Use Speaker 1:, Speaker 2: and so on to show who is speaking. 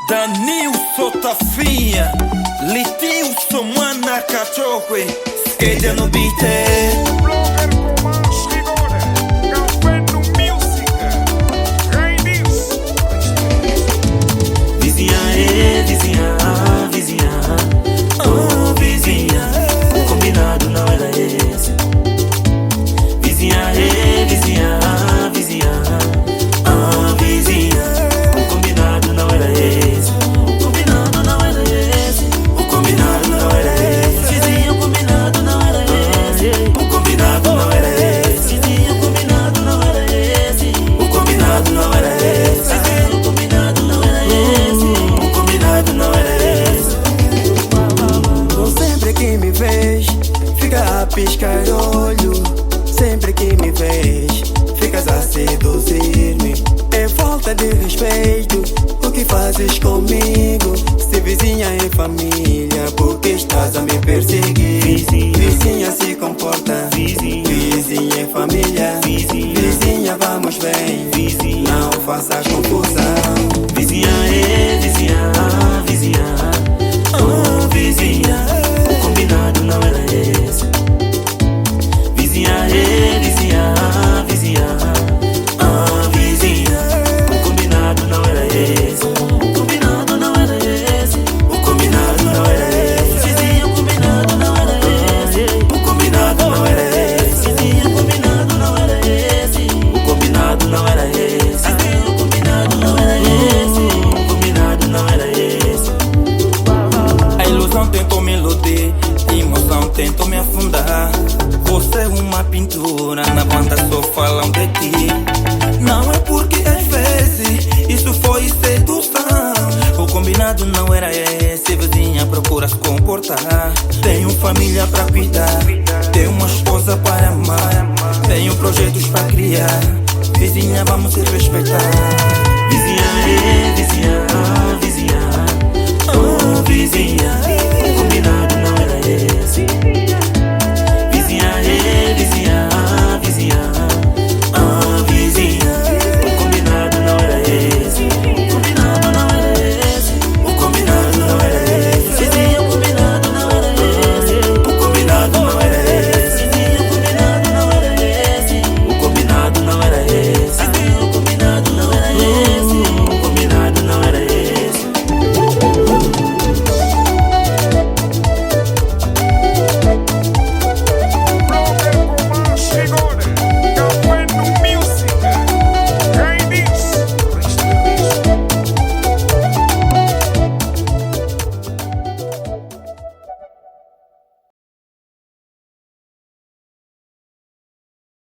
Speaker 1: Danilson Tafinha, Litilson Mwana Cachokwe, Skate no beat.
Speaker 2: Blogger com mais rigor, Galveno Music, Rainis.
Speaker 3: Vizinha, vizinha, vizinha, oh vizinha, o combinado não era esse. Vizinha, vizinha, vizinha, oh vizinha, o combinado não era esse. O combinado não era esse. O combinado não era esse. Vizinha, o combinado não era esse. O combinado não era esse. Vizinha, o combinado não era esse. O combinado não era esse. O combinado não era esse. O combinado não era esse.
Speaker 4: Sempre que me vês, fica a piscar olho. Sempre que me vês, ficas a seduzir-me. É falta de respeito o que fazes comigo. Se vizinha é família, por que estás a me perseguir? Vizinha se comporta, vizinha é família. Vizinha vamos bem, não faças confusão.
Speaker 3: Vizinha, vizinha, vizinha, oh vizinha, o combinado não era esse. Vizinha, vizinha, vizinha, oh vizinha, o combinado não era esse. O combinado não era esse. O combinado não era esse. Vizinha, o combinado não era esse. O combinado não era esse. Vizinha, o combinado não era esse. O combinado não era esse. O combinado não era esse. O combinado não era esse.
Speaker 1: A ilusão tentou me iludir, a emoção tentou me afundar. Você é uma pintura, na banda só falam de ti. Não é porque às vezes isso foi sedução. O combinado não era esse, vizinha procura se comportar. Tenho família pra cuidar, tenho uma esposa para amar, tenho projetos pra criar. Vizinha, vamos se respeitar.